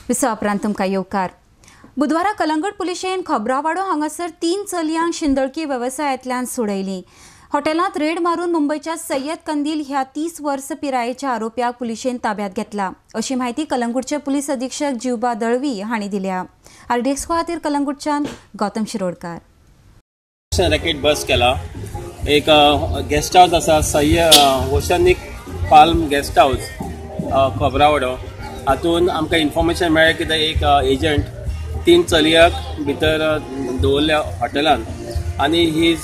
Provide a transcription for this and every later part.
विसा उपरांत तुमकां येवकार. बुधवारा कलंगूट पुलिशेन खोब्रावाडो हांगासर 3 चलयांक शिंदळकी वेवसायांतल्यान सोडयलीं. हॉटेलांत रेड मारून मुंबयच्या सय्यद कंदील ह्या 30 वर्स पिरायेच्या आरोप्याक पुलिशेन ताब्यांत घेतला, अशी माहिती कलंगूटचे पुलीस अधीक्षक जिवबा दळवी हांणी दिल्या. RDX खातीर कलंगूटच्यान गौतम शिरोडकार. रॅकेट बस केला. एक गेस्ट हाऊस आसा oceanic palm guest house Khobrawado. हातून आमकां इन्फॉर्मेशन मेळ्ळें की एक एजंट 3 चलयांक भितर दवरल्या हॉटेलान आनी he is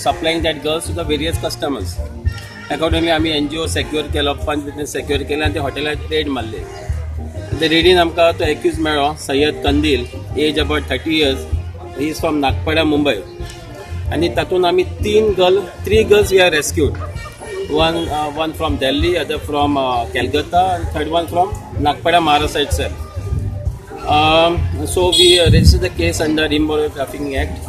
supplying that girls to the various customers. Accordingly आमी NGO सेक्युअर केलो, पंच बिझनेस सेक्युअर केले आनी ते हॉटेलाक रेड मारले. ते रेडीन आमकां तो एक्यूज मेळ्ळो, Syed Kandil, age about 30 years. He is from Nagpada, Mumbai. आनी तातूंत आमी 3 girls we are rescued. One from Delhi, other from Calcutta, and third one from Nagpada, Maharashtra itself. So we registered the case under Immoral Trafficking Act,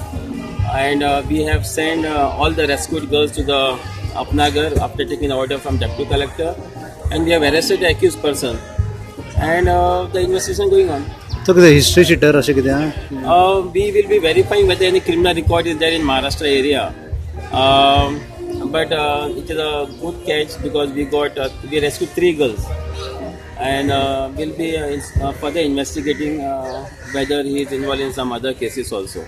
and we have sent all the rescued girls to the Upnagar after taking order from Deputy Collector, and we have arrested the accused person, and the investigation going on. So the history sheeter ashe kidya? We will be verifying whether any criminal record is there in Maharashtra area. But it is a good catch because we rescued 3 girls, and we'll be further investigating whether he is involved in some other cases also.